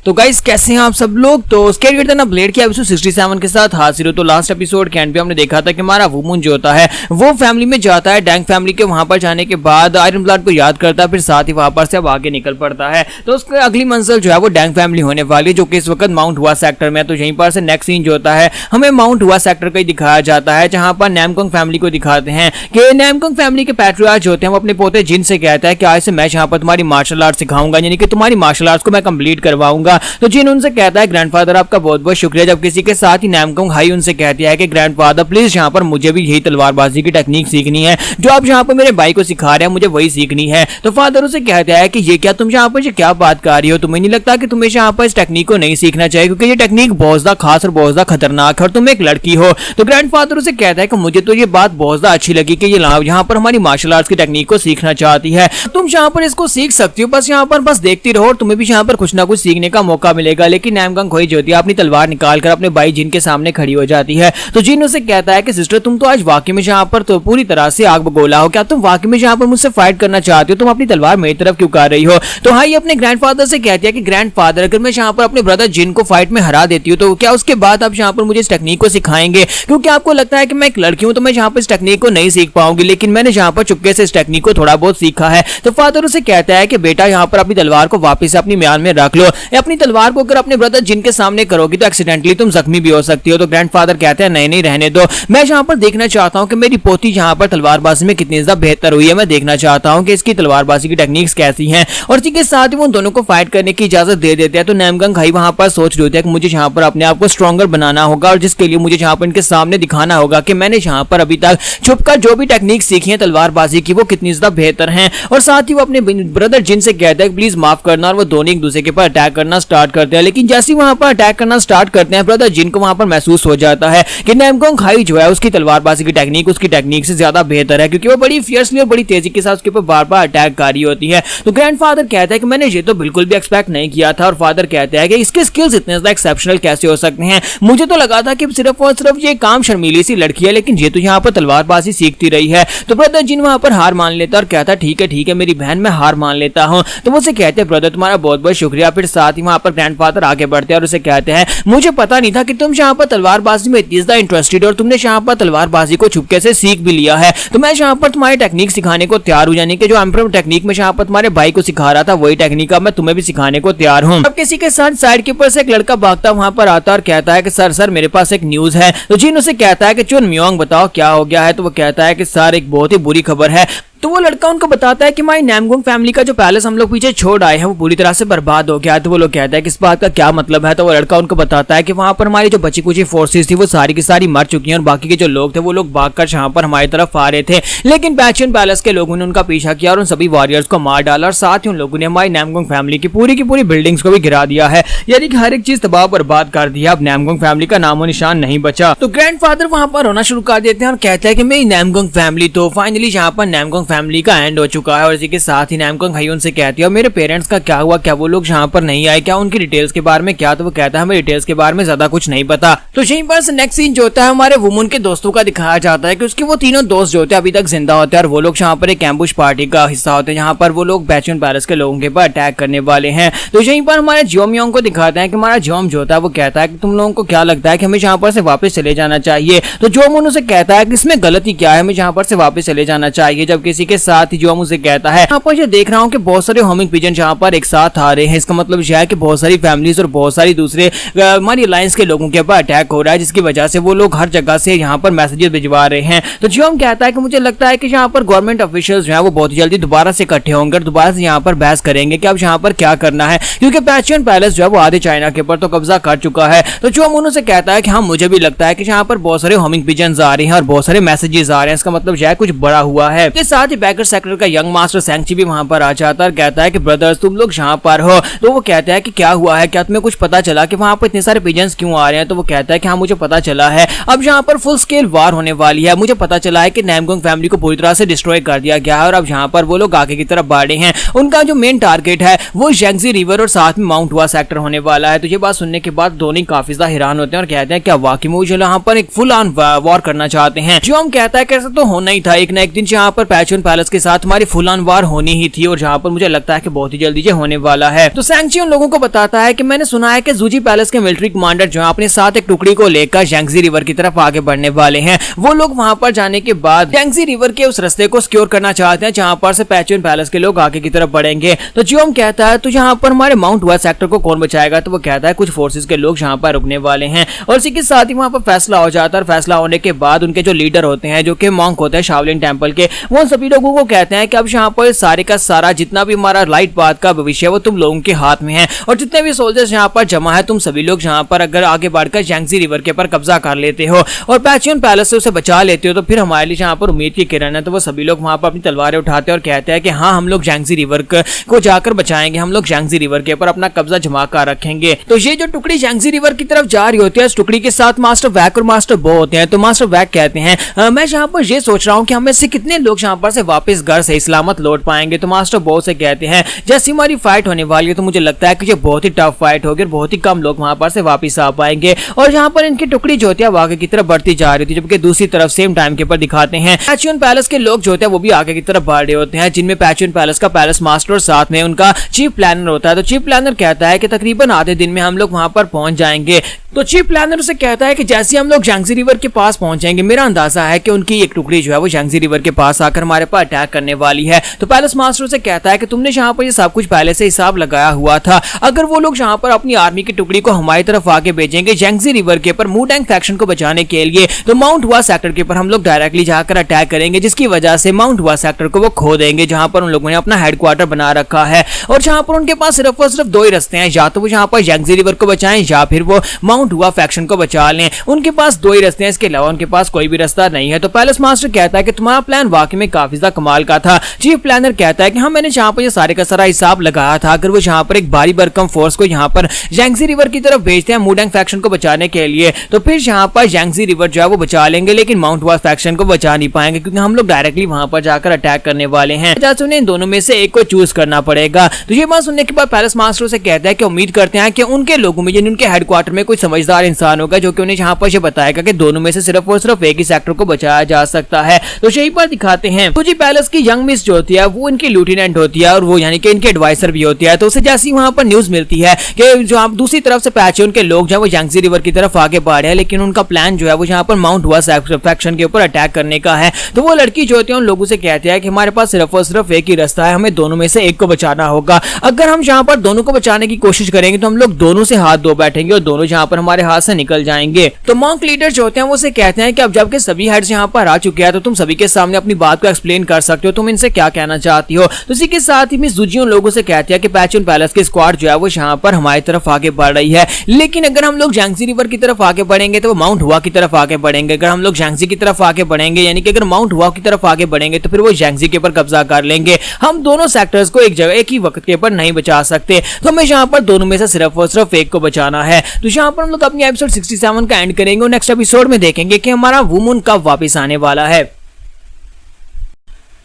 तो गाइस कैसे हैं आप सब लोग। तो स्केट करते ना ब्लेड के एपिसोड 67 के साथ हाजिर हो। तो लास्ट एपिसोड के एंड पे हमने देखा था कि हमारा वुमन जो होता है वो फैमिली में जाता है, डैंग फैमिली के वहां पर जाने के बाद आयरन ब्लड को याद करता है, फिर साथ ही वहां पर से अब आगे निकल पड़ता है। तो उसकी अगली मंजिल जो है वो डैंग फैमिली होने वाली है, जो कि इस वक्त माउंट हुआ सेक्टर में। तो यहीं पर से नेक्स्ट सीन जो होता है हमें माउंट हुआ सेक्टर का ही दिखाया जाता है, जहां पर नामकोंग फैमिली को दिखाते हैं कि नामकोंग फैमिली के पैट्रियार्च जो होते हैं वो अपने पोते जिन से कहता है कि आज से मैं यहाँ पर तुम्हारी मार्शल आर्ट सिखाऊंगा, यानी कि तुम्हारी मार्शल आर्ट्स को मैं कंप्लीट करवाऊंगा। तो जिन उनसे कहता है ग्रैंडफादर आपका बहुत बहुत शुक्रिया। जब किसी के साथ ही नामकोंग हाई उनसे कहती है कि ग्रैंडफादर प्लीज यहाँ पर मुझे भी यही तलवारबाजी की टेक्निक सीखनी है, जो आप यहाँ पर मेरे भाई को सिखा रहे हैं मुझे वही सीखनी है। तो फादर उसे कहता है कि ये क्या तुम यहाँ पर क्या बात कर रही हो, तुम्हें नहीं लगता कि तुम्हें यहाँ पर इस टेक्निक को नहीं सीखना चाहिए, क्योंकि ये टेक्निक बहुत ज्यादा खास और बहुत ज्यादा खतरनाक है और तुम एक लड़की हो। तो ग्रैंडफादर उसे कहता है कि मुझे तो ये बात बहुत ज्यादा अच्छी लगी कि ये यहाँ पर हमारी मार्शल आर्ट्स की टेक्निक को सीखना चाहती है, तुम यहाँ पर इसको सीख सकती हो, बस यहाँ पर बस देखती रहो और तुम्हें भी यहाँ पर कुछ ना कुछ सीखने का मौका मिलेगा। लेकिन नामकोंग खोई जो होती है अपनी तलवार निकालकर अपने भाई जिन के सामने खड़ी हो जाती है। तो जिन उसे कहता है कि सिस्टर तुम तो आज वाकई में यहाँ पर तो पूरी तरह से आग बगोला हो, क्या तुम वाकई में यहाँ पर मुझसे फाइट करना चाहती हो, तुम अपनी तलवार मेरी तरफ क्यों कर रही हो। तो हाँ, ये अपने ग्रैंडफादर से कहती है कि ग्रैंडफादर अगर मैं यहाँ पर अपने ब्रदर जिन को फाइट में हरा देती हूँ तो क्या उसके बाद आप यहाँ पर मुझे इस टेक्निक को सिखाएंगे, क्योंकि आपको लगता है कि मैं एक लड़की हूँ तो मैं यहाँ पर इस टेक्निक को नहीं सीख पाऊंगी, लेकिन मैंने यहाँ पर चुपके से इस टेक्निक को थोड़ा बहुत सीखा है। तो फादर उसे कहता है कि बेटा यहाँ पर अपनी तलवार को वापस अपनी म्यान में रख लो, अपनी तलवार को अगर अपने ब्रदर जिन के सामने करोगी तो एक्सीडेंटली तुम जख्मी भी हो सकती हो। तो ग्रैंडफादर कहते हैं नहीं नहीं रहने दो, मैं यहाँ पर देखना चाहता हूँ कि मेरी पोती यहाँ पर तलवारबाजी में कितनी ज्यादा बेहतर हुई है, मैं देखना चाहता हूँ कि इसकी तलवारबाजी की टेक्निक्स कैसी हैं। और इसी के साथ ही वो दोनों को फाइट करने की इजाजत दे देते हैं। तो नामकोंग हाई वहां पर सोच रहे होते हैं कि मुझे यहाँ पर अपने आप को स्ट्रॉन्गर बनाना होगा और जिसके लिए मुझे यहाँ पर इनके सामने दिखाना होगा कि मैंने यहाँ पर अभी तक छुपकर जो भी टेक्निक सीखी है तलवारबाजी की वो कितनी ज्यादा बेहतर है। और साथ ही वो अपने ब्रदर जिन से कहते हैं प्लीज माफ करना, और वो दोनों एक दूसरे के ऊपर अटैक करना स्टार्ट करते हैं। लेकिन जैसे वहां पर अटैक करना स्टार्ट करते हैं ब्रदर जिन को वहां पर महसूस हो जाता है कि नामकोंग हाई जो है उसकी तलवारबाजी की टेक्निक उसकी टेक्निक से ज्यादा बेहतर है, क्योंकि वो बड़ी फियर्सली और बड़ी तेजी के साथ उसके ऊपर बार बार अटैक कर रही होती है। तो ग्रैंडफादर कहता है कि मैंने ये तो बिल्कुल भी एक्सपेक्ट नहीं किया था। और फादर कहता है कि इसके स्किल्स इतने ज्यादा एक्सेप्शनल कैसे हो सकते हैं, मुझे तो लगा था कि सिर्फ और सिर्फ ये काम शर्मीली सी लड़की है, लेकिन ये तो यहाँ पर तलवारबाजी सीखती रही है। तो ब्रदर जिन वहां पर हार मान लेता और कहता ठीक है मेरी बहन मैं हार मान लेता हूँ। तो वो उसे कहते हैं ब्रदर तुम्हारा बहुत बहुत शुक्रिया। फिर साथ ही वहां पर ग्रैंडफादर आगे बढ़ते हैं और उसे कहते हैं मुझे पता नहीं था कि तुम यहाँ पर तलवारबाजी में इतनी ज्यादा इंटरेस्टेड और तुमने यहाँ पर तलवारबाजी को छुपके से सीख भी लिया है। तो मैं यहाँ पर तुम्हारी टेक्निक सिखाने को तैयार हूँ, यानी कि जो एम्परर टेक्निक में यहाँ पर तुम्हारे भाई को सिखा रहा था वही टेक्निक अब मैं तुम्हें भी सिखाने को तैयार हूँ। अब किसी के साथ साइड के ऊपर से एक लड़का भागता वहां पर आता और कहता है कि सर मेरे पास एक न्यूज है। तो जिन उसे कहता है कि चुन म्योंग बताओ क्या हो गया है। तो वो कहता है कि सर एक बहुत ही बुरी खबर है। तो वो लड़का उनको बताता है कि हमारी नामकोंग फैमिली का जो पैलेस हम लोग पीछे छोड़ आए हैं वो पूरी तरह से बर्बाद हो गया है। तो वो लोग कहता है कि इस बात का क्या मतलब है। तो वो लड़का उनको बताता है कि वहां पर हमारी जो बची कुची फोर्सेस थी वो सारी की सारी मर चुकी हैं और बाकी के जो लोग थे वो लोग भागकर यहाँ पर हमारी तरफ आ रहे थे, लेकिन पैचन पैलेस के लोगों ने उनका पीछा किया और उन सभी वॉरियर्स को मार डाला और साथ ही उन लोगों ने हमारी नामकोंग फैमिली की पूरी बिल्डिंग्स को भी गिरा दिया है, यानी कि हर एक चीज तबाह बर्बाद कर दिया। अब नामकोंग फैमिली का नामो निशान नहीं बचा। तो ग्रैंडफादर वहां पर रोना शुरू कर देते हैं और कहते हैं कि मेरी नामकोंग फैमिली तो फाइनली यहाँ पर नामकोंग फैमिली का एंड चुका है। और इसी के साथ ही नामकोंग हाई उनसे कहती है और मेरे पेरेंट्स का क्या हुआ, क्या वो लोग यहाँ पर नहीं आए, क्या उनकी डिटेल्स के बारे में क्या। तो वो कहता है हमें डिटेल्स के बारे में ज्यादा कुछ नहीं पता। तो यहीं पर से नेक्स्ट सीन जो होता है हमारे वुमन के दोस्तों का दिखाया जाता है कि उसके वो तीनों दोस्त जो होते हैं अभी तक जिंदा होते हैं और वो लोग यहाँ पर एक एम्बुश पार्टी का हिस्सा होते हैं, जहाँ पर वो लोग पैचन पैलेस के लोगों के ऊपर अटैक करने वाले हैं। तो यहीं पर हमारे जियोमयोंग को दिखाते हैं कि हमारा जोम जो होता है वो कहता है कि तुम लोगों को क्या लगता है कि हमें यहाँ पर से वापस चले जाना चाहिए। तो जोम उसे कहता है कि इसमें गलती क्या है, हमें यहाँ पर से वापस चले जाना चाहिए। जब किसी के साथ ही जोम उसे कहता है यहाँ पर ये देख रहा हूँ कि बहुत सारे होमिंग पिजन यहाँ पर एक साथ आ रहे हैं, इसका मतलब यह है कि बहुत सारी फैमिलीज और बहुत सारी दूसरे हमारी अलायंस के लोगों के ऊपर अटैक हो रहा है, जिसकी वजह से वो लोग हर जगह से यहाँ पर मैसेजेस भिजवा रहे हैं। तो जियोम कहता है कि मुझे लगता है कि यहाँ पर गवर्नमेंट ऑफिशियल्स जो है वो बहुत जल्दी दोबारा से इकट्ठे होंगे और दोबारा से यहाँ पर बहस करेंगे कि अब यहाँ पर क्या करना है, क्योंकि पैचन पैलेस जो है वो आधे चाइना के ऊपर तो कब्जा कर चुका है। तो जियोम उनसे कहता है कि हाँ मुझे भी लगता है कि यहाँ पर बहुत सारे होमिंग पिजन आ रहे हैं और बहुत सारे मैसेजेस आ रहे हैं, इसका मतलब यह कुछ बड़ा हुआ है। इसके साथ ही बैकर सेक्टर का यंग मास्टर सैंगची भी वहां पर आ जाता है और कहता है कि ब्रदर्स तुम लोग यहाँ पर हो। तो वो कहता है कि क्या हुआ है, क्या तुम्हें कुछ पता चला कि वहां पर इतने सारे पिजन्स क्यों आ रहे हैं। तो वो कहता है कि हाँ मुझे पता चला है, अब यहाँ पर फुल स्केल वार होने वाली है। मुझे पता चला है कि नामकोंग फैमिली को पूरी तरह से डिस्ट्रॉय कर दिया गया है और अब यहाँ पर वो लोग आगे की तरफ बढ़ रहे हैं। उनका जो मेन टारगेट है वो यंगजी रिवर और साथ में माउंट हुआ सेक्टर होने वाला है। तो ये बात सुनने के बाद दोनों काफी ज्यादा हैरान होते हैं और कहते हैं क्या वाकई में यहाँ पर एक फुल ऑन वॉर करना चाहते हैं। जो हम कहता है कि ऐसा तो होना ही था, एक ना एक दिन यहाँ पर पैचन पैचुन पैलेस के साथ हमारी फुल ऑन वार होनी ही थी और जहाँ पर मुझे लगता है कि बहुत ही जल्दी ये होने वाला है। तो सैंगची उन लोगों को बताता है कि मैंने सुना है कि जूजी पैलेस के मिलिट्री कमांडर जो अपने साथ एक टुकड़ी को लेकर जैंगजी रिवर की तरफ आगे बढ़ने वाले हैं। वो लोग वहां पर जाने के बाद जैंगजी रिवर के उस रास्ते को सिक्योर करना चाहते हैं जहां पर से पैचुन पैलेस के लोग आगे की तरफ बढ़ेंगे। तो जियोम कहता है तो यहाँ पर हमारे माउंट हुआ सेक्टर को कौन बचाएगा? तो वो कहता है कुछ फोर्सेस के लोग जहां पर रुकने वाले हैं और इसी के साथ ही वहां पर फैसला हो जाता है। फैसला होने के बाद उनके जो लीडर होते हैं जो कि मॉन्क होते हैं शाओलिन टेंपल के, वो सभी लोगों को कहते हैं कि अब यहाँ पर सारे का सारा जितना भी हमारा लाइट पाथ का भविष्य है वो तुम लोगों के हाथ में है और जितने भी सोल्जर्स यहाँ पर जमा है तुम सभी लोग यहाँ पर अगर आगे बढ़कर जैंगजी रिवर के ऊपर कब्जा कर लेते हो और पैचुन पैलेस से उसे बचा लेते हो तो फिर हमारे लिए यहाँ पर उम्मीद की किरण है। तो वो सभी लोग वहां पर अपनी तलवारें उठाते हैं और कहते हैं कि हाँ हम लोग जैंगजी रिवर को जाकर बचाएंगे, हम लोग जैंगजी रिवर के ऊपर अपना कब्जा जमा कर रखेंगे। तो ये जो टुकड़ी जैंगजी रिवर की तरफ जा रही होती है इस टुकड़ी के साथ मास्टर वैक और मास्टर बो होते हैं। तो मास्टर वैक कहते हैं मैं यहाँ पर ये सोच रहा हूँ कि हमें से कितने लोग यहाँ पर से वापस घर से सलामत लौट पाएंगे। तो मास्टर बो से कहते हैं जैसी हमारी फाइट होने वाली है तो मुझे लगता है कि ये बहुत ही टफ फाइट होगी और बहुत ही कम लोग वहां पर से वापस आ पाएंगे। और यहाँ पर इनकी टुकड़ी जो होती है आगे की तरफ बढ़ती जा रही थी जबकि दूसरी तरफ सेम टाइम के ऊपर दिखाते हैं पैचुन पैलेस के लोग जो होते हैं वो भी आगे की तरफ बढ़ रहे होते हैं जिनमें पैचुन पैलेस का पैलेस मास्टर और साथ में उनका चीफ प्लानर होता है। तो चीफ प्लानर कहता है कि तकरीबन आधे दिन में हम लोग वहां पर पहुंच जाएंगे। तो चीफ प्लानर से कहता है कि जैसे हम लोग जैंगजी रिवर के पास पहुंचेंगे मेरा अंदाजा है कि उनकी एक टुकड़ी जो है वो जैंगजी रिवर के पास आकर हमारे पास अटैक करने वाली है। तो पैलेस मास्टर से कहता है कि तुमने यहाँ पर ये सब कुछ पहले से हिसाब लगाया हुआ था, अगर वो लोग यहाँ पर अपनी आर्मी की टुकड़ी को हमारी तरफ आगे भेजेंगे जैंगजी रिवर के ऊपर मूडेंग फैक्शन को बचाने के लिए तो माउंट हुआ सेक्टर के ऊपर हम लोग डायरेक्टली जाकर अटैक करेंगे जिसकी वजह से माउंट हुआ सेक्टर को वो खो देंगे जहां पर उन लोगों ने अपना हेडक्वार्टर बना रखा है और जहां पर उनके पास सिर्फ और सिर्फ दो ही रास्ते हैं, या तो वो यहाँ पर जैंगजी रिवर को बचाएं या फिर वो माउंट हुआ फैक्शन को बचा लें। उनके पास दो ही रास्ते हैं, इसके अलावा उनके पास कोई भी रास्ता नहीं है। तो पैलेस मास्टर कहता है कि तुम्हारा प्लान वाकई में काफी ज्यादा कमाल का था। चीफ प्लानर कहता है कि हाँ मैंने यहाँ पर ये सारे का सारा हिसाब लगाया था, अगर वो यहाँ पर एक भारी भरकम फोर्स को यहाँ पर जैंगजी रिवर की तरफ भेजते हैं मूडेंग फैक्शन को बचाने के लिए तो फिर यहाँ पर जैंगजी रिवर जो है वो बचा लेंगे लेकिन माउंट हुआ फैक्शन को बचा नहीं पाएंगे क्योंकि हम लोग डायरेक्टली वहां पर जाकर अटैक करने वाले हैं। जैसे उन्हें इन दोनों में से एक को चूज करना पड़ेगा। तो ये बात सुनने के बाद पैलेस मास्टर से कहता है कि उम्मीद करते हैं कि उनके लोगों में उनके हेडक्वार्टर में कोई समझदार इंसान होगा जो कि उन्हें यहाँ पर बताएगा कि दोनों में से सिर्फ और सिर्फ एक ही सेक्टर को बचाया जा सकता है। तो यही पर दिखाते हैं तो जी पैलेस की यंग मिस जो होती है वो इनकी लेफ्टिनेंट होती है और वो यानी कि इनके एडवाइजर भी होती है। तो उसे जैसी वहां पर न्यूज मिलती है कि जो आप दूसरी तरफ से पैचुन के लोग जो है वो जैंगजी रिवर की तरफ आगे बढ़ रहे हैं लेकिन उनका प्लान जो है वो यहाँ पर माउंट हुआ फैक्शन के ऊपर अटैक करने का है। तो वो लड़की जो होती है उन लोगों से कहती है कि हमारे पास सिर्फ और सिर्फ एक ही रास्ता है, हमें दोनों में से एक को बचाना होगा। अगर हम यहाँ पर दोनों को बचाने की कोशिश करेंगे तो हम लोग दोनों से हाथ धो बैठेंगे और दोनों यहाँ पर हमारे हाथ से निकल जाएंगे। तो मॉन्क लीडर जो होते हैं वो से कहते हैं कि अब जबकि सभी हेड्स यहाँ पर आ चुके हैं तो तुम सभी के सामने अपनी बात को एक्सप्लेन कर सकते हो, तुम इनसे क्या कहना चाहती हो। तो इसी के साथ ही मिस जुजी उन लोगों से कहती है कि पैचुन पैलेस की स्क्वाड जो है वो यहाँ पर हमारी तरफ आगे बढ़ रही है लेकिन अगर हम लोग जैंगजी रिवर की तरफ आगे बढ़ेंगे तो वो माउंट हुआ की तरफ आगे बढ़ेंगे। अगर हम लोग जैंगजी की तरफ आगे बढ़ेंगे यानी कि अगर माउंट हुआ की तरफ आगे बढ़ेंगे तो फिर वो जैंगजी के ऊपर कब्जा कर लेंगे। हम दोनों सेक्टर्स को एक जगह एक ही वक्त के ऊपर नहीं बचा सकते तो हमें यहाँ पर दोनों में से सिर्फ और सिर्फ एक को बचाना है। तो यहाँ पर हम लोग अपनी एपिसोड 67 का एंड करेंगे और नेक्स्ट एपिसोड में देखेंगे कि हमारा वुमन कब वापस आने वाला है।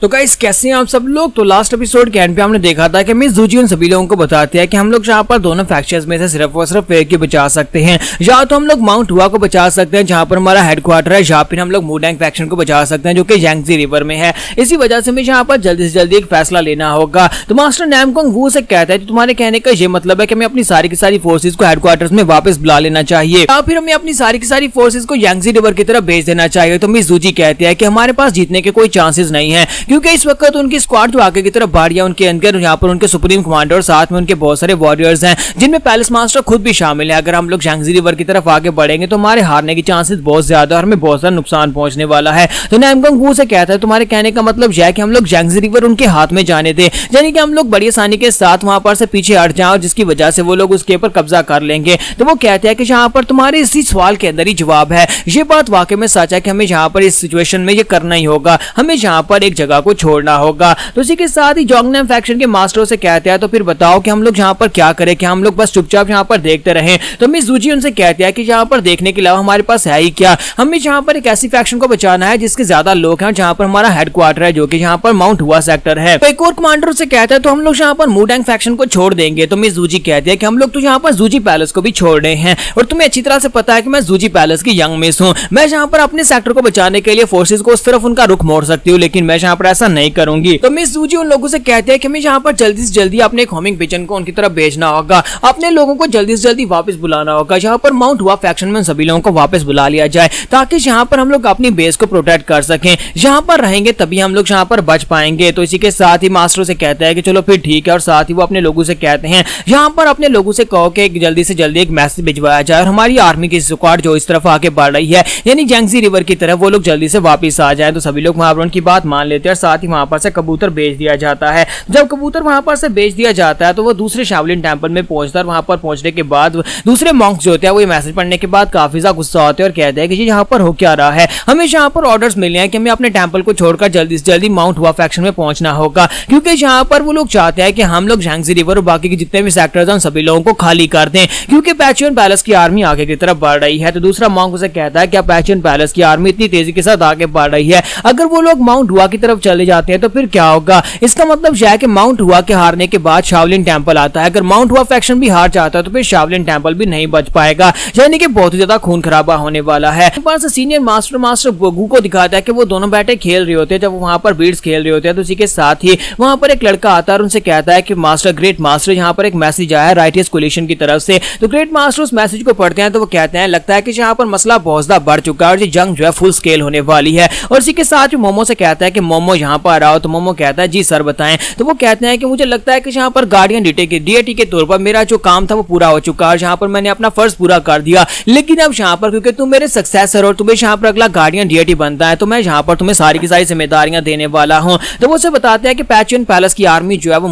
तो गाइस कैसे हैं आप सब लोग। तो लास्ट एपिसोड के एंड पे हमने देखा था कि मिस जूजी उन सभी लोगों को बताते हैं कि हम लोग यहाँ पर दोनों फैक्शंस में से सिर्फ और सिर्फ एक ही बचा सकते हैं, या तो हम लोग माउंट हुआ को बचा सकते हैं जहां पर हमारा हेडक्वार्टर है या फिर हम लोग मूडेंग फैक्शन को बचा सकते हैं जो कि जैंगजी रिवर में है। इसी वजह से हमें यहाँ पर जल्दी से जल्दी एक फैसला लेना होगा। तो मास्टर नैमकोंग वू से कहता है तुम्हारे कहने का ये मतलब है कि हमें अपनी सारी की सारी फोर्सेज को हेडक्वार्टर्स में वापस बुला लेना चाहिए या फिर हमें अपनी सारी की सारी फोर्सेज को जैंगजी रिवर की तरफ भेज देना चाहिए। तो मिस जूजी कहती है कि हमारे पास जीतने के कोई चांसेस नहीं है क्योंकि इस वक्त उनकी स्क्वाड जो आगे की तरफ बढ़ रही है उनके अंदर यहाँ पर उनके सुप्रीम कमांडर और साथ में उनके बहुत सारे वॉरियर्स हैं जिनमें पैलेस मास्टर खुद भी शामिल है। अगर हम लोग जैंगजी रिवर की तरफ आगे बढ़ेंगे तो हमारे हारने की चांसेस बहुत ज्यादा और हमें बहुत सारा नुकसान पहुंचने वाला है। तो नैमकोंग वू से कहता है तुम्हारे कहने का मतलब यह है कि हम लोग जैंगजी रिवर उनके हाथ में जाने दें यानी कि हम लोग बड़ी आसानी के साथ वहां पर से पीछे हट जाएं और जिसकी वजह से वो लोग उसके ऊपर कब्जा कर लेंगे। तो वो कहते हैं कि यहाँ पर तुम्हारे इसी सवाल के अंदर ही जवाब है। ये बात वाकई में सच है कि हमें यहाँ पर इस सिचुएशन में ये करना ही होगा, हमें यहाँ पर एक जगह को छोड़ना होगा। तो इसी के साथ ही जोंगनम फैक्शन के मास्टरों से कहते हैं तो फिर बताओ कि हम लोग यहाँ पर क्या करें, कि हम लोग बस चुपचाप यहाँ पर देखते रहें। तो मिस जूजी उनसे कहते हैं कि यहाँ पर देखने के अलावा हमारे पास है ही क्या, हमें यहाँ पर एक ऐसी फैक्शन को बचाना है जिसके ज्यादा लोग हैं, जहाँ पर हमारा हेडक्वार्टर है जो कि यहाँ पर माउंट हुआ सेक्टर है। तो एक और कमांडर से कहता है तो हम लोग यहाँ पर मूडेंग फैक्शन को छोड़ देंगे। तो मिस जूजी कहती है कि हम लोग तो यहाँ पर जूजी पैलेस को भी छोड़ रहे हैं और तुम्हें अच्छी तरह से पता है कि मैं जूजी पैलेस की यंग मिस हूँ। मैं यहाँ पर अपने सेक्टर को बचाने के लिए फोर्सेज को उस तरफ उनका रुख मोड़ सकती हूँ लेकिन मैं यहाँ पर पर ऐसा नहीं करूंगी। तो मिस सूजी उन लोगों से कहते हैं कि हमें यहाँ पर जल्दी से जल्दी अपने एक होमिंग पिजन को उनकी तरफ भेजना होगा, अपने लोगों को जल्दी से जल्दी वापस बुलाना होगा। यहाँ पर माउंट हुआ फैक्शन में सभी लोगों को वापस बुला लिया जाए ताकि यहाँ पर हम लोग अपनी बेस को प्रोटेक्ट कर सकें। यहाँ पर रहेंगे तभी हम लोग यहाँ पर बच पाएंगे। तो इसी के साथ ही मास्टर से कहता है कि चलो फिर ठीक है, और साथ ही वो अपने लोगों से कहते हैं यहाँ पर अपने लोगों से कहो कि जल्दी से जल्दी एक मैसेज भिजवाया जाए और हमारी आर्मी की स्क्वाड जो इस तरफ आके बढ़ रही है यानी जंगजी रिवर की तरफ, वो लोग जल्दी से वापस आ जाए। तो सभी लोग वहां पर उनकी बात मान लेते हैं और साथ ही वहां पर से कबूतर भेज दिया जाता है। जब कबूतर वहां पर से भेज दिया जाता है तो वो दूसरे शाओलिन टेंपल में पहुंचता है। वहां पर पहुंचने के बाद दूसरे मॉन्क्स जो होते हैं वो ये मैसेज पढ़ने के बाद काफी ज्यादा गुस्सा होते हैं और कहते हैं कि यहाँ पर हो क्या रहा है, हमें यहाँ पर ऑर्डर्स मिले हैं कि हमें अपने टेंपल को छोड़कर जल्दी से जल्दी माउंट हुआ फैक्शन में पहुंचना होगा, क्योंकि यहाँ पर वो लोग चाहते हैं कि हम लोग झांगजी रिवर और बाकी के जितने भी सेक्टर्स हैं सभी लोगों को खाली कर दें, क्योंकि पैचियन पैलेस की आर्मी आगे की तरफ बढ़ रही है। तो दूसरा मॉन्क उसे कहता है कि पैचियन पैलेस की आर्मी इतनी तेजी के साथ आगे बढ़ रही है, अगर वो लोग माउंट हुआ की तरफ चले जाते हैं तो फिर क्या होगा। इसका मतलब यह है कि माउंट हुआ के हारने के बाद शाओलिन टेंपल आता है, अगर माउंट हुआ फैक्शन भी हार जाता है तो फिर शाओलिन टेंपल भी नहीं बच पाएगा, यानी कि बहुत ही ज्यादा खून खराबा होने वाला है। सीनियर मास्टर गोगू को दिखाता है कि वो दोनों बैठे खेल रहे होते हैं, जब वहां पर बीड्स खेल रहे होते हैं तो उसी के साथ ही वहां पर एक लड़का आता है और उनसे कहता है कि मास्टर ग्रेट मास्टर यहाँ पर एक मैसेज आया है राइटियस कोलिशन की तरफ से। तो ग्रेट मास्टर उस मैसेज को पढ़ते हैं तो वो कहते हैं लगता है कि यहाँ पर मसला बहुत ज्यादा बढ़ चुका है और ये जंग जो है फुल स्केल होने वाली है। और इसी के साथ ही मोमो से कहता है कि मोमो यहाँ पर आओ। तो मोमो कहता है जी सर बताएं। तो वो कहते हैं कि मुझे लगता है कि यहाँ पर गार्डियन डीएटी के तौर पर मेरा जो काम था वो पूरा हो चुका है, यहाँ पर मैंने अपना फर्ज पूरा कर दिया, लेकिन अब यहाँ पर क्योंकि तुम मेरे सक्सेसर और तुम्हें यहाँ पर अगला गार्डियन डीएटी बनता है तो मैं यहाँ पर तुम्हें सारी की सारी जिम्मेदारियां देने वाला हूँ। तो वो उसे बताते हैं कि पैचियन पैलेस की आर्मी जो है वो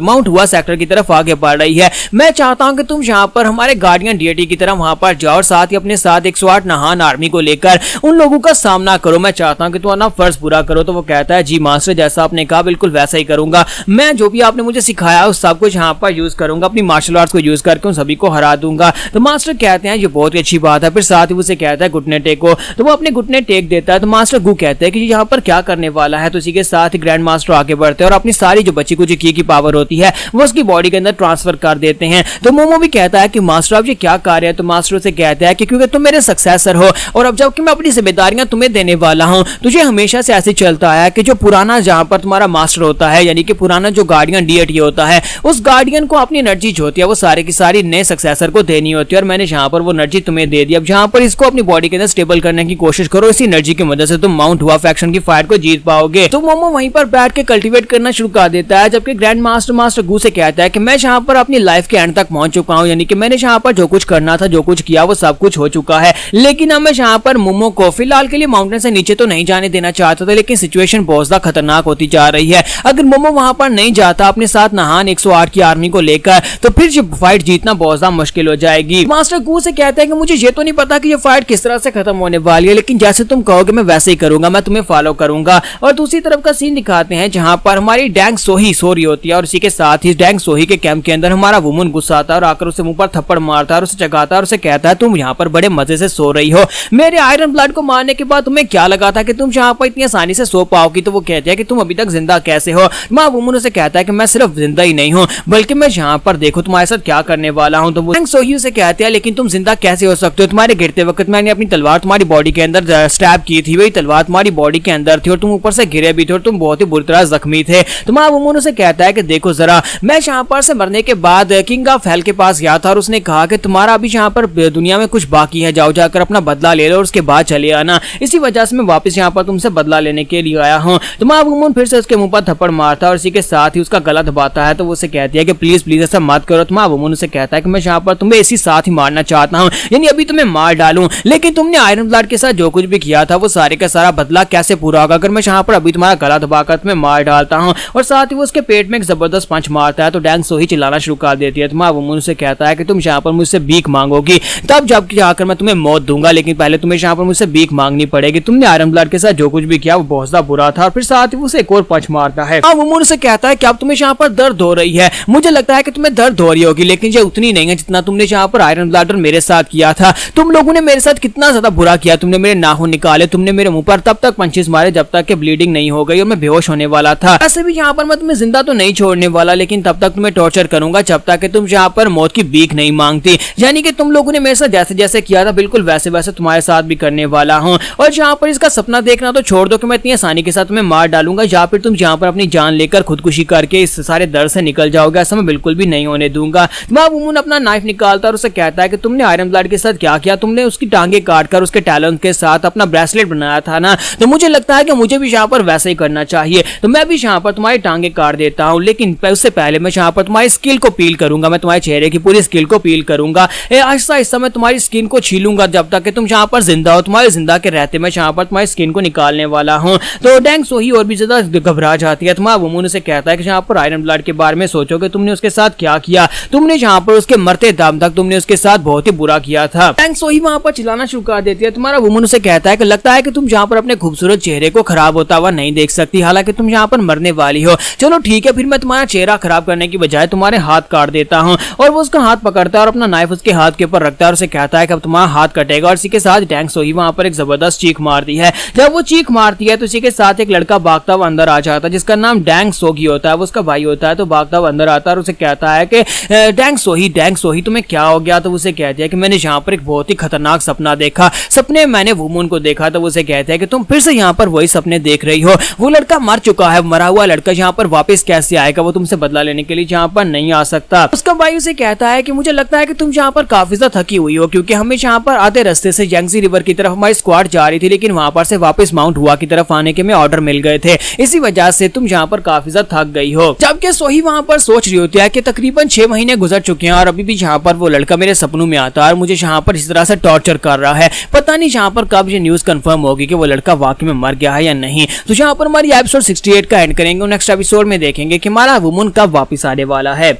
माउंट हुआ सेक्टर की तरफ आगे बढ़ रही है। मैं चाहता हूं कि तुम यहाँ पर हमारे गार्डियन डीएटी की तरह वहां पर जाओ और साथ ही अपने साथ 108 नहान आर्मी को लेकर उन लोगों का सामना करो। मैं चाहता हूं कि तुम अपना फर्ज पूरा करो। तो वो कहता है जी मास्टर जैसा आपने कहा बिल्कुल वैसा ही करूंगा, मैं जो भी आपने मुझे सिखाया उस सब कुछ यहाँ पर यूज करूंगा, अपनी मार्शल आर्ट्स को यूज करके उन सभी को हरा दूंगा। तो मास्टर कहते हैं ये बहुत ही अच्छी बात है। फिर साथ ही उसे कहता है घुटने टेको। तो वो अपने घुटने टेक देता है। तो मास्टर गु कहते हैं कि यहाँ पर क्या करने वाला है। तो इसी के साथ ही ग्रैंड मास्टर आगे बढ़ते हैं और अपनी सारी जो बच्ची कुछ की पावर होती है वो उसकी बॉडी के अंदर ट्रांसफर कर देते हैं। तो मोमो भी कहता है कि मास्टर आप ये क्या कर रहे हैं। तो मास्टर से कहता है कि क्योंकि तुम मेरे सक्सेसर हो और अब जबकि मैं अपनी जिम्मेदारियां तुम्हें देने वाला हूं, तुझे हमेशा से ऐसे चलता है कि जो पुराना जहां पर तुम्हारा मास्टर होता है यानी कि पुराना जो गार्डियन डीएटी होता है उस गार्डियन को अपनी एनर्जी जो होती है वो सारी की सारी नए सक्सेसर को देनी होती है और मैंने जहां पर वो एनर्जी तुम्हें दे दी। अब जहां पर इसको अपनी बॉडी के अंदर स्टेबल करने की कोशिश करो, इसी एनर्जी की मदद से तुम माउंट हुआ फैक्शन की फाइट को जीत पाओगे। तो मोमो वहीं पर बैठ के कल्टीवेट करना शुरू कर देता है, जबकि ग्रैंड मास्टर गू से कहता है कि मैं यहाँ पर अपनी लाइफ के एंड तक पहुंच चुका हूं, यानी कि मैंने यहाँ पर जो कुछ करना था जो कुछ किया वो सब कुछ हो चुका है, लेकिन अब मैं यहाँ पर मोमो को फिलहाल के लिए माउंटेन से नीचे तो नहीं जाने देना चाहता था, लेकिन सिचुएशन बहुत ज्यादा खतरनाक होती जा रही है। अगर मोमो वहां पर नहीं जाता अपने साथ नहान 108 की आर्मी को लेकर तो फिर ये फाइट जीतना बहुत ज्यादा मुश्किल हो जाएगी। मास्टर गू से कहता है कि मुझे ये तो नहीं पता कि ये फाइट किस तरह से खत्म होने वाली है, लेकिन जैसे तुम कहोगे मैं वैसे ही करूंगा, मैं तुम्हें फॉलो करूंगा। और दूसरी तरफ का सीन दिखाते हैं जहां पर हमारी डैंग सोही सो रही होती है और इसी के साथ ही डैंग सोही के कैंप के अंदर हमारा वुमन गुस्सा आता है और आकर उसे मुंह पर थप्पड़ मारता है और उसे जगाता है और उसे कहता है तुम यहाँ पर बड़े मजे से सो रही हो, मेरे आयरन ब्लड को मारने के बाद तुम्हें क्या लगा था कि तुम यहाँ पर इतनी आसानी से सो पाओगी। तो वो कहती है कि तुम अभी तक जिंदा कैसे हो। माँ वुमन उसे कहता है कि मैं सिर्फ जिंदा ही नहीं हूँ बल्कि मैं यहाँ पर देखो तुम्हारे साथ क्या करने वाला हूँ। तो वो सोही उसे कहते हैं लेकिन तुम जिंदा कैसे हो सकते हो, तुम्हारे गिरते वक्त मैंने अपनी तलवार तुम्हारी बॉडी के अंदर स्टैब की थी, वही तलवार तुम्हारी बॉडी के अंदर थी और तुम ऊपर से गिरे भी थे और तुम बहुत ही बुरी तरह जख्मी थे। तो माँ वुमन उसे कहता है कि देखो जरा, मैं यहाँ पर से मरने के बाद किंग ऑफ हेल के पास गया था और उसने कहा कि तुम्हारा अभी यहाँ पर दुनिया में कुछ बाकी है, जाओ जाकर अपना बदला ले लो और उसके बाद चले आना, इसी वजह से मैं वापस यहाँ पर तुमसे बदला लेने के लिए आया हूँ। तो माँ वुमन फिर से उसके मुंह पर थप्पड़ मारता है और इसी के साथ ही उसका गला दबाता है। तो वो उसे कहती है कि प्लीज प्लीज ऐसा मत करो। तो माँ वुमन उसे कहता है कि मैं यहाँ पर तुम्हें इसी साथ ही मारना चाहता हूँ, यानी अभी तुम्हें मार डालूं, लेकिन तुमने आयरन ब्लड के साथ जो कुछ भी किया था वो सारे का सारा बदला कैसे पूरा होगा अगर मैं यहाँ पर अभी तुम्हारा गला दबाकर तुम्हें मार डालता हूँ। और साथ ही वो उसके पेट में एक जबरदस्त पंच मारता है तो डैंग सोही चिल्लाना शुरू कर देती है। तो माँ वुमन उसे कहता है कि तुम यहाँ पर मुझसे भीख मांगोगी तब जब जाकर मैं तुम्हें मौत दूंगा, लेकिन पहले तुम्हें यहाँ पर मुझसे भीख मांगनी पड़ेगी, तुमने आयरन ब्लड के साथ जो कुछ भी किया वो बहुत ज्यादा बुरा था। और फिर साथ ही उसे एक और पंच मारता है। माँ वुमन उसे कहता है कि अब तुम्हें यहाँ पर दर्द हो रही है, मुझे लगता है कि तुम्हें दर्द हो रही होगी, लेकिन ये उतनी नहीं है जितना तुमने यहाँ पर आयरन ब्लड और मेरे साथ किया था। तुम लोगों ने मेरे साथ कितना ज्यादा बुरा किया, तुमने मेरे नाखून निकाले, तुमने मेरे मुंह पर तब तक पंचेस मारे जब तक कि ब्लीडिंग नहीं हो गई और मैं बेहोश होने वाला था। ऐसे भी यहाँ पर मैं तुम्हें जिंदा तो नहीं छोड़ने वाला, लेकिन तब तक तुम्हें टॉर्चर करूंगा जब तक कि तुम यहाँ पर मौत की भीख नहीं मांगती, यानी कि तुम लोगों ने मेरे साथ जैसे जैसे किया था बिल्कुल वैसे वैसे तुम्हारे साथ भी करने वाला हूँ। और यहाँ पर इसका सपना देखना तो छोड़ दो कि मैं इतनी आसानी के साथ तुम्हें मार डालूंगा या फिर तुम यहाँ पर अपनी जान लेकर खुदकुशी करके इस सारे दर्द से निकल जाओगे, ऐसा मैं बिल्कुल भी नहीं होने दूंगा। वहाँ वुमन अपना नाइफ निकालता है और उसे कहता है कि तुमने आयरन ब्लड के साथ क्या किया, तुमने उसकी टांगे काटकर उसके टैलेंट के साथ अपना ब्रेसलेट बनाया था ना, तो मुझे लगता है कि मुझे भी यहाँ पर वैसा ही करना चाहिए, तो मैं भी यहाँ पर तुम्हारी टांगे काट देता हूँ, लेकिन उससे पहले मैं यहाँ पर तुम्हारी स्किल को पील करूंगा, मैं तुम्हारे चेहरे की पूरी स्किल को पील करूंगा, आहिस्ता आहिस्ता मैं तुम्हारी स्किन को छीलूंगा जब तक कि तुम यहाँ पर जिंदा हो, तुम्हारे जिंदा के रहते मैं यहाँ पर तुम्हारी स्किन को निकालने वाला हूँ। तो डैंग सोही और भी ज्यादा घबरा जाती है। तुम्हारा वुमन से कहता है कि यहाँ पर आयरन ब्लड के बारे में सोचोगे तुमने उसके साथ क्या किया, तुमने यहाँ पर उसके मरते दम तक तुमने उसके साथ बहुत ही बुरा किया था। डैंग सोही वहाँ पर चिल्लाना शुरू कर देती है। तुम्हारा वुमन उसे कहता है कि लगता है कि तुम यहाँ पर अपने खूबसूरत चेहरे को खराब होता हुआ नहीं देख सकती, हालांकि तुम यहाँ पर मरने वाली हो, चलो ठीक है फिर मैं तुम्हारा चेहरा खराब करने की बजाय तुम्हारे हाथ काट देता हूँ। और वो उसका हाथ पकड़ता है और अपना नाइफ उसके हाथ के ऊपर रखता है और उसे कहता है कि अब तुम्हारा हाथ कटेगा। और इसी के साथ डैंग सोही वहाँ पर एक जबरदस्त चीख मारती है। जब वो चीख मारती है तो इसी के साथ एक लड़का भागता हुआ अंदर आ जाता है जिसका नाम डैंग सोगी होता है, वो उसका भाई होता है। तो भागता हुआ अंदर आता है और उसे कहता है कि डैंग सोही तुम्हें क्या हो गया। तो उसे कहती है कि मैंने यहाँ पर एक बहुत ही खतरनाक सपना देखा, सपने में मैंने वुमन को देखा। तो उसे कहते हैं कि तुम फिर से यहाँ पर वही सपने देख रही हो, वो लड़का मर चुका है, मरा हुआ लड़का यहाँ पर वापस कैसे आएगा, वो तुमसे बदला लेने के लिए यहाँ पर नहीं आ सकता। उसका भाई उसे कहता है कि मुझे लगता है कि तुम यहाँ पर काफी ज्यादा थकी हुई हो, क्योंकि हमें यहाँ पर आधे रास्ते से यांगजी रिवर की तरफ हमारी स्क्वाड जा रही थी, लेकिन वहां पर से वापस माउंट हुआ की तरफ आने के में ऑर्डर मिल गए थे, इसी वजह से तुम यहाँ पर काफी ज्यादा थक गई हो। जबकि सोही वहां पर सोच रही होती है कि तकरीबन 6 महीने गुजर चुके हैं और अभी भी यहाँ पर वो लड़का मेरे सपनों में आता है और मुझे यहाँ पर इस तरह से टॉर्चर कर रहा है, पता नहीं यहाँ पर कब ये न्यूज कंफर्म होगी कि वो लड़का वाकई में मर गया है या नहीं। तो यहाँ पर हमारी एपिसोड 68 का एंड करेंगे और नेक्स्ट एपिसोड में देखेंगे कि हमारा वुमन कब वापस आने वाला है।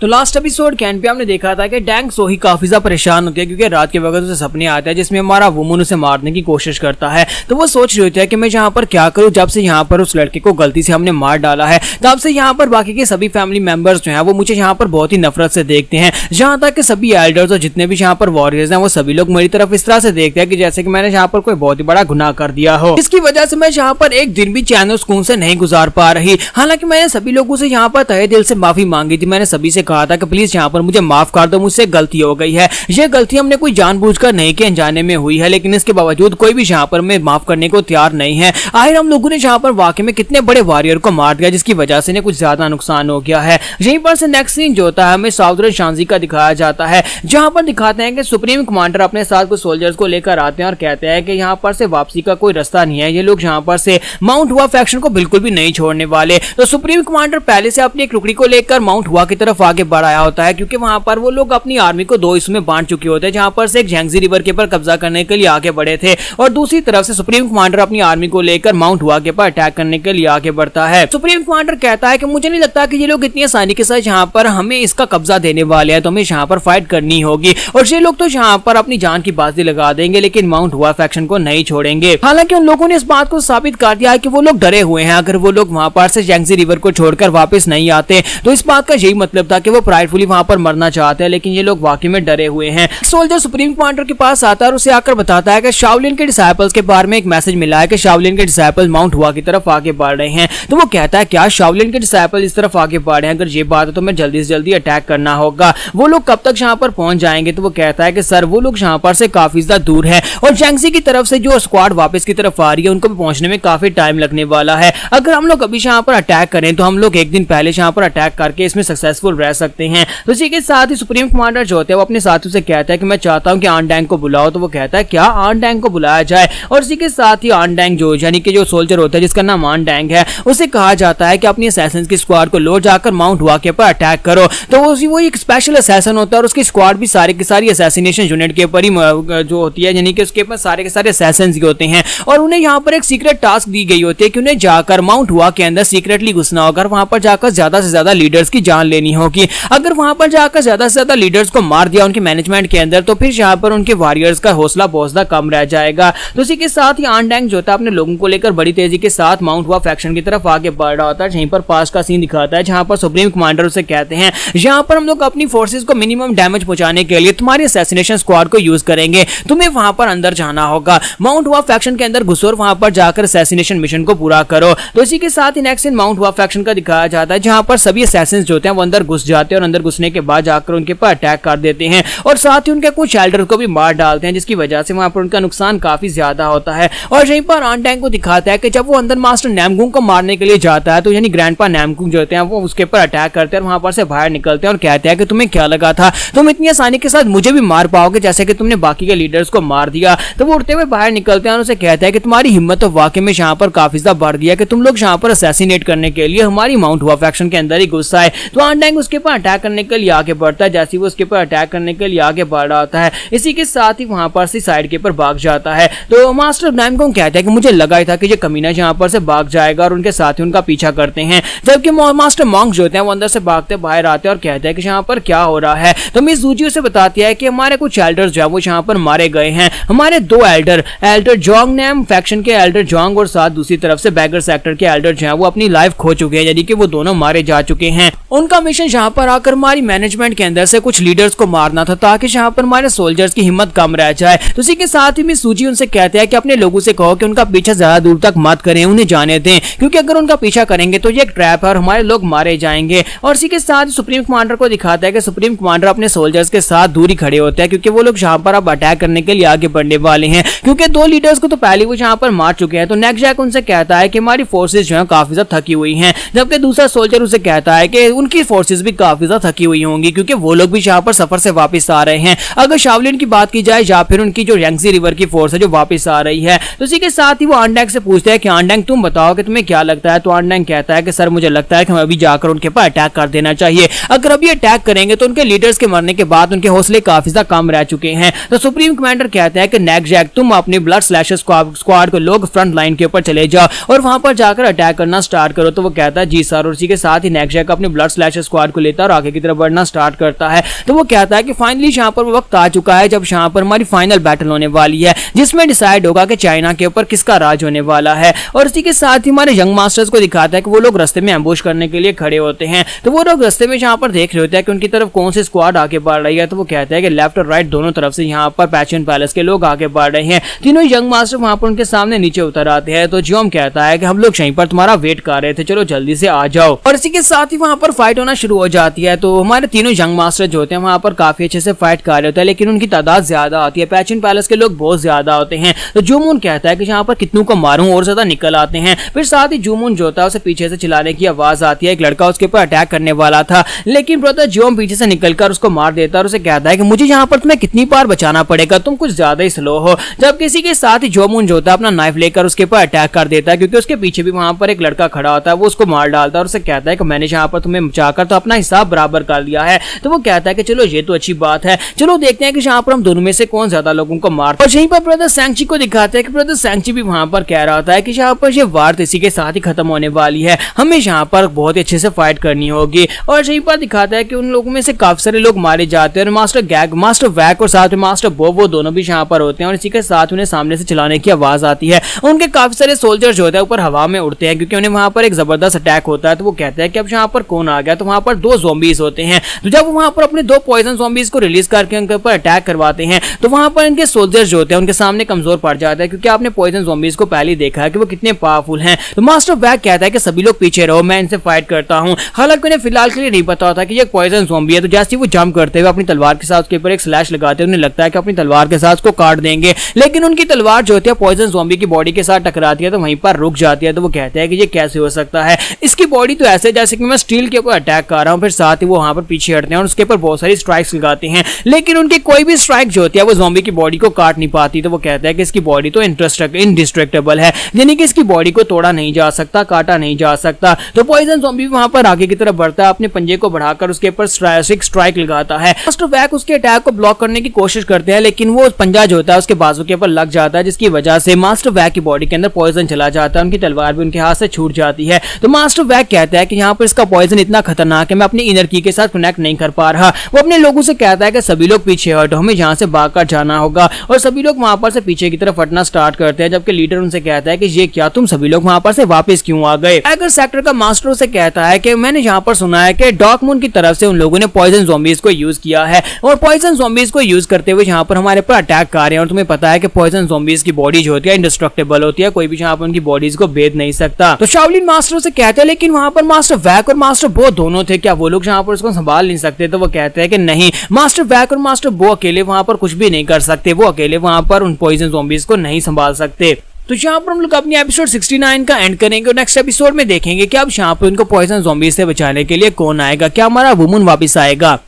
तो लास्ट एपिसोड के एंड पे हमने देखा था कि डैंग सोही काफी ज्यादा परेशान होती है क्योंकि रात के वक्त उसे सपने आते हैं जिसमें हमारा वुमन उसे मारने की कोशिश करता है। तो वो सोच रही होती है कि मैं यहाँ पर क्या करूँ, जब से यहाँ पर उस लड़के को गलती से हमने मार डाला है तब से यहाँ पर बाकी के सभी फैमिली मेंबर्स जो हैं वो मुझे यहाँ पर बहुत ही नफरत से देखते हैं, जहाँ तक कि सभी एल्डर्स और जितने भी यहाँ पर वॉरियर्स हैं वो सभी लोग मेरी तरफ इस तरह से देखते हैं कि जैसे कि मैंने यहाँ पर कोई बहुत ही बड़ा गुनाह कर दिया हो, इसकी वजह से मैं यहाँ पर एक दिन भी चैन और सुकून से नहीं गुजार पा रही। हालांकि मैंने सभी लोगों से यहाँ पर तहे दिल से माफी मांगी थी, मैंने सभी से कहा था कि प्लीज पर मुझे माफ कर दो, मुझसे गलती हो गई है, ये गलती हमने कोई जानबूझकर नहीं की, अनजाने में हुई है, लेकिन इसके बावजूद कोई भी यहाँ पर मैं माफ करने को तैयार नहीं है। आखिर हम लोगों ने यहाँ पर वाकई में कितने बड़े वॉरियर को मार दिया जिसकी वजह से कुछ ज्यादा नुकसान हो गया है। यहीं पर से नेक्स्ट सीन जो होता है हमें साउदर्न शांजी का दिखाया जाता है, जहां पर दिखाते हैं कि सुप्रीम कमांडर अपने साथ कुछ सोल्जर्स को लेकर आते हैं और कहते हैं कि यहाँ पर से वापसी का कोई रास्ता नहीं है, ये लोग यहाँ पर से माउंट हुआ फैक्शन को बिल्कुल भी नहीं छोड़ने वाले। तो सुप्रीम कमांडर पहले से अपनी एक टुकड़ी को लेकर माउंट हुआ की तरफ आगे बढ़ाया होता है क्योंकि वहां पर वो लोग अपनी आर्मी को दो हिस्सों में बांट चुके होते हैं, जहां पर से एक यांगजी रिवर के ऊपर कब्जा करने के लिए आगे बढ़े थे और दूसरी तरफ से सुप्रीम कमांडर अपनी आर्मी को लेकर माउंट हुआ के ऊपर अटैक करने के लिए आगे बढ़ता है। सुप्रीम कमांडर कहता है कि मुझे नहीं लगता कि ये लोग इतनी आसानी के साथ यहाँ पर हमें इसका कब्जा देने वाले हैं, तो हमें यहाँ पर फाइट करनी होगी और ये लोग तो यहाँ पर अपनी जान की बाजी लगा देंगे लेकिन माउंट हुआ फैक्शन को नहीं छोड़ेंगे। हालांकि उन लोगों ने इस बात को साबित कर दिया है कि वो लोग डरे हुए हैं, अगर वो लोग वहां पर से यांगजी रिवर को छोड़कर वापस नहीं आते तो इस बात का यही मतलब था कि वो प्राइडफुली वहां पर मरना चाहते हैं, लेकिन ये लोग वाकई में डरे हुए हैं। सोल्जर सुप्रीम कमांडर के पास आता है और उसे आकर बताता है कि शाओलिन के डिसाइपल्स के बारे में एक मैसेज मिला है कि शाओलिन के डिसाइपल्स माउंट हुआ की तरफ आगे बढ़ रहे हैं। तो वो कहता है क्या शाओलिन के डिसाइपल इस तरफ आगे बढ़ रहे हैं, अगर ये बात है तो मैं जल्दी से जल्दी अटैक करना होगा, वो लोग कब तक यहाँ पर पहुंच जाएंगे। तो वो कहता है कि सर वो लोग यहाँ पर से काफी ज्यादा दूर है और यांगजी की तरफ से जो स्क्वाड वापस की तरफ आ रही है उनको भी पहुंचने में काफी टाइम लगने वाला है। अगर हम लोग अभी यहाँ पर अटैक करें तो हम लोग एक दिन पहले यहाँ पर अटैक करके इसमें सक्सेसफुल रह सकते हैं। तो इसी के साथ ही सुप्रीम कमांडर जो होते हैं वो अपने साथियों से कहता है कि मैं चाहता हूं कि आन डैंग को बुलाओ। तो वो कहता है क्या आन डैंग को बुलाया जाए, और इसी के साथ ही आन डैंग जो यानी कि जो सोल्जर होता है जिसका नाम आन डैंग है उसे कहा जाता है कि अपनी असैसिन्स की स्क्वाड को लो जाकर माउंट हुआ के ऊपर अटैक करो। तो वो एक स्पेशल असैसिन होता है और उसकी स्क्वाड भी सारी की सारी असैसिनेशन यूनिट के ऊपर ही जो होती है, यानी कि उसके ऊपर सारे के सारे असैसिन्स होते हैं और उन्हें यहाँ पर एक सीक्रेट टास्क दी गई होती है कि उन्हें जाकर माउंट हुआ के अंदर सीक्रेटली घुसना होगा, वहां पर जाकर ज्यादा से ज्यादा लीडर्स की जान लेनी होगी। अगर वहां पर जाकर ज्यादा से ज्यादा लीडर्स को मार दिया उनके मैनेजमेंट के अंदर तो फिर यहाँ पर उनके वॉरियर्स का हौसला बहुत कम रह जाएगा। तो इसी के साथ ही आन डैंग जो था अपने लोगों को लेकर बड़ी तेजी के साथ माउंट हुआ फैक्शन की तरफ आगे बढ़ रहा होता है। यहीं पर पास का सीन दिखाता है जहां पर सुप्रीम कमांडर उसे कहते हैं यहाँ पर हम लोग अपनी फोर्सेस को मिनिमम डैमेज पहुंचाने के लिए तुम्हारी असैसिनेशन स्क्वाड को यूज करेंगे, तुम्हें वहां पर अंदर जाना होगा, माउंट हुआ फैक्शन के अंदर घुसो और वहां पर जाकर असैसिनेशन मिशन को पूरा करो। तो इसी के साथ ही नेक्स्ट सीन माउंट हुआ फैक्शन का दिखाया जाता है जहां पर सभी असैसिन्स जो होते हैं वो अंदर घुस जाते हैं और अंदर घुसने के बाद जाकर उनके ऊपर अटैक कर देते हैं और साथ ही उनके कुछ एल्डर को भी मार डालते हैं, जिसकी वजह से वहां पर उनका नुकसान काफी ज्यादा होता है। और यहीं पर आनडैंग को दिखाता है कि जब वो अंदर मास्टर नामगुंग को मारने के लिए जाता है तो यानी ग्रैंडपा नामगुंग जो होते हैं वो उसके ऊपर अटैक करते हैं और वहां पर से बाहर निकलते हैं और कहते हैं कि तुम्हें क्या लगा था, तुम इतनी आसानी के साथ मुझे भी मार पाओगे जैसे कि तुमने बाकी के लीडर्स को मार दिया। तो वो उड़ते हुए बाहर निकलते हैं और उसे कहता है कि तुम्हारी हिम्मत तो वाकई में यहाँ पर काफी ज्यादा बढ़ गया कि तुम लोग यहाँ पर असैसिनेट करने के लिए हमारी माउंट हुआ फैक्शन के अंदर ही गुस्सा है। तो आनडैंग उसके ऊपर अटैक करने के लिए आगे बढ़ता है। जैसे वो उसके ऊपर अटैक करने के लिए आगे बढ़ रहा होता है, इसी के साथ ही वहां पर से साइड के ऊपर भाग जाता है। तो मास्टर नामगुंग कहता है कि मुझे लगा ही था कि ये कमीना यहाँ पर से भाग जाएगा और उनके साथी उनका पीछा करते हैं। जबकि मास्टर मॉन्क जो होते हैं वो अंदर से भागते बाहर आते हैं और कहते हैं कि यहाँ पर क्या हो रहा है। तो मिस जूजी उसे बताती है कि हमारे कुछ एल्डर्स जो है वो यहाँ पर मारे गए हैं। हमारे दो एल्डर जोंग नेम फैक्शन के एल्डर जोंग और साथ दूसरी तरफ से बैगर सेक्टर के एल्डर जो है वो अपनी लाइफ खो चुके हैं, यानी कि वो दोनों मारे जा चुके हैं। उनका मिशन यहाँ पर आकर हमारी मैनेजमेंट के अंदर से कुछ लीडर्स को मारना था ताकि यहाँ पर हमारे सोल्जर्स की हिम्मत कम रह जाए। तो इसी के साथ ही मिस सूजी उनसे कहते हैं कि अपने लोगों से कहो कि उनका पीछा ज्यादा दूर तक मत करें, उन्हें जाने दें, क्योंकि अगर उनका पीछा करेंगे तो ये एक ट्रैप है और हमारे लोग मारे जाएंगे। और इसी के साथ सुप्रीम कमांडर को दिखाता है कि सुप्रीम कमांडर अपने सोल्जर्स के साथ दूरी खड़े होते हैं क्योंकि वो लोग यहाँ पर अब अटैक करने के लिए आगे बढ़ने वाले हैं, क्योंकि दो लीडर्स को तो पहले वो यहाँ पर मार चुके हैं। तो नेक्स्ट जैक उनसे कहता है कि हमारी फोर्सेस जो है काफी ज्यादा थकी हुई हैं, जबकि दूसरा सोल्जर उसे कहता है कि उनकी फोर्सेस भी काफी ज्यादा थकी हुई होंगी क्योंकि वो लोग भी यहाँ पर सफर से वापस आ रहे हैं। अगर शावलिन की बात की जाए या फिर उनकी जो यांगजी रिवर की फोर्स है जो वापस आ रही है। तो इसी के साथ ही वो आनडैंग से पूछते हैं कि आनडैंग तुम बताओ कि तुम्हें क्या लगता है। तो आनडैंग कहता है कि सर मुझे लगता है कि हमें अभी जाकर उनके ऊपर अटैक कर देना चाहिए। अगर अभी अटैक करेंगे तो उनके लीडर्स के मरने के बाद उनके हौसले काफी ज्यादा कम रह चुके हैं। तो सुप्रीम कमांडर कहते हैं कि नेक्स्ट जैक तुम अपने ब्लड स्लैशर स्क्वाड को लोग फ्रंट लाइन के ऊपर चले जाओ और वहां पर जाकर अटैक करना स्टार्ट करो। तो वो कहता है जी सर। और इसी के साथ ही नेक्स्ट जैक अपने ब्लड स्लैशर स्क्वाड को लेता है और आगे की तरफ बढ़ना स्टार्ट करता है। तो वो कहता है कि फाइनली यहाँ पर वक्त आ चुका है जब यहाँ पर हमारी फाइनल बैटल होने वाली है जिसमें डिसाइड होगा कि चाइना के ऊपर किसका राज होने वाला है। और इसी के साथ ही हमारे यंग मास्टर्स को दिखाता है कि वो लोग रास्ते में एम्बुश करने के लिए खड़े होते हैं। तो वो लोग रास्ते में यहाँ पर देख रहे होते हैं कि उनकी तरफ कौन सी स्क्वाड आगे बढ़ रही है। तो वो कहते हैं कि लेफ्ट और राइट दोनों तरफ से यहाँ पर पैशन पैलेस के लोग आगे बढ़ रहे हैं। तीनों यंग मास्टर वहां पर उनके सामने नीचे उतर आते हैं। तो जियोम कहता है कि हम लोग यहीं पर तुम्हारा वेट कर रहे थे, चलो जल्दी से आ जाओ। और इसी के साथ ही वहां पर फाइट होना शुरू हो जाती है। तो हमारे तीनों यंग मास्टर जो होते हैं वहां पर काफी अच्छे से फाइट कर रहे होते हैं, लेकिन उनकी तादाद ज्यादा आती है। पैशन पैलेस के लोग बहुत ज्यादा होते हैं। तो जूमून कहता है कि यहाँ पर कितनों को मारूं और ज्यादा निकल आते हैं। फिर साथ ही जूमून जो होता है उसे पीछे से चिल्लाने की आवाज आती है। एक लड़का उसके ऊपर अटैक करने वाला था, लेकिन ब्रदर जियोम पीछे से निकलकर उसको मार देता है और उसे कहता है कि मुझे यहाँ पर तुम्हें कितनी बार बचाना पड़ेगा, तुम कुछ ज्यादा ही स्लो हो। जब किसी के साथ ही जोमून जो होता है अपना नाइफ लेकर उसके ऊपर अटैक कर देता है क्योंकि उसके पीछे भी वहां पर एक लड़का खड़ा होता है। वो उसको मार डालता है और उसे कहता है कि मैंने यहाँ पर तुम्हें बचाकर तो अपना हिसाब बराबर कर लिया है। तो वो कहता है कि चलो ये तो अच्छी बात है, चलो देखते हैं कि यहाँ पर हम दोनों में से कौन ज्यादा लोगों को मारता है। और यहीं पर ब्रदर सैंगची को दिखाते हैं कि ब्रदर सैंगची भी वहां पर कह रहा था कि यहाँ पर ये वार इसी के साथ ही खत्म होने वाली है, हमें यहाँ पर बहुत ही अच्छे से फाइट करनी होगी। और यहीं पर दिखाता है कि उन लोगों में से काफी सारे लोग मारे जाते हैं और मास्टर वैक और साथ में मास्टर बो वो दोनों भी यहाँ पर होते हैं। और इसी के साथ उन्हें सामने से चलाने की आवाज आती है। उनके काफी सारे सोल्जर्स जो होते हैं ऊपर हवा में उड़ते हैं क्योंकि उन्हें वहां पर एक जबरदस्त अटैक होता है। तो वो कहते हैं कि अब यहाँ पर कौन आ गया। तो वहां पर दो ज़ॉम्बीज होते हैं। तो जब वहां पर अपने दो पॉइजन ज़ॉम्बीज को रिलीज करके उनके ऊपर अटैक करवाते हैं तो वहां पर इनके सोल्जर्स जो होते हैं उनके सामने कमजोर पड़ जाता है क्योंकि आपने पॉइजन ज़ॉम्बीज को पहले ही देखा है कि वो कितने पावरफुल हैं। तो मास्टर वैक कहता है कि सभी लोग पीछे रहो, मैं इनसे फाइट करता हूं। हालांकि उन्हें फिलहाल के लिए नहीं पता होता कि ये पॉइजन ज़ॉम्बी है। तो जैसे वो जंप करते हुए अपनी तलवार के साथ उसके ऊपर एक स्लैश लगाते हैं, उन्हें लगता है कि अपनी तलवार के साथ उसको काट देंगे, लेकिन उनकी तलवार जो होती है पॉइजन ज़ॉम्बी की बॉडी के साथ टकराती है तो वहीं पर रुक जाती है। तो वो कहते हैं कि ये कैसे हो सकता है, इसकी बॉडी तो ऐसे जैसे कि मैं स्टील के ऊपर अटैक कर रहा हूं। फिर साथ ही वो वहां पर पीछे हटते हैं और उसके ऊपर बहुत सारी स्ट्राइक्स लगाते हैं, लेकिन उनकी कोई भी स्ट्राइक जो होती है वो ज़ॉम्बी की बॉडी को काट नहीं पाती। तो वो कहते हैं कि इसकी बॉडी तो इनडिस्ट्रक्टेबल है, यानी कि इसकी बॉडी को तोड़ा नहीं जा सकता, काटा नहीं जा सकता। तो पॉइजन ज़ॉम्बी वहां पर आगे की तरफ बढ़ता है, अपने पंजे को बढ़ाकर उसके ऊपर स्ट्राइक लगाता है। मास्टर वैक उसके अटैक को ब्लॉक करने की कोशिश करते हैं, लेकिन वो पंजा जो होता है उसके बाजू के ऊपर लग जाता है, जिसकी वजह से मास्टर वैक की बॉडी के अंदर पॉइजन चला जाता है। उनकी तलवार भी उनके हाथ से छूट जाती है। तो मास्टर वैक कहता है कि यहाँ पर इसका पॉइजन इतना खतरनाक है, मैं अपनी इनर की के साथ कनेक्ट नहीं कर पा रहा। वो अपने लोगों से कहता है कि सभी लोग पीछे हटो, हमें यहाँ से भागकर जाना होगा। और सभी लोग वहां पर से पीछे की तरफ हटना स्टार्ट करते हैं, जबकि लीडर उनसे कहता है कि ये क्या, तुम सभी लोग वहां पर से वापस क्यों आ गए। टाइगर सेक्टर का मास्टर उसे कहता है कि मैंने यहाँ पर सुना है कि डॉकमून की तरफ से उन लोगों ने पॉइजन ज़ॉम्बीज को यूज किया है और पॉइजन ज़ॉम्बीज को यूज करते हुए यहाँ पर हमारे पर अटैक कर रहे हैं। और तुम्हें पता है कि पॉइजन ज़ॉम्बीज की बॉडी जो होती है इंडिस्ट्रक्टेबल होती है, कोई भी यहाँ पर उनकी बॉडीज को भेद नहीं सकता। तो शाओलिन मास्टर से कहते हैं, लेकिन वहां पर मास्टर वैक और मास्टर बो दोनों थे, क्या वो लोग जहाँ पर उसको संभाल नहीं सकते तो वो कहते हैं कि नहीं, मास्टर वैक और मास्टर बो अकेले वहां पर कुछ भी नहीं कर सकते, वो अकेले वहां पर उन पॉइजन ज़ॉम्बीज को नहीं संभाल सकते। तो यहाँ पर हम लोग अपनी एपिसोड 69 का एंड करेंगे और नेक्स्ट एपिसोड में देखेंगे कि अब यहाँ पर उनको पॉइजन ज़ॉम्बीज से बचाने के लिए कौन आएगा, क्या हमारा वुमन वापस आएगा।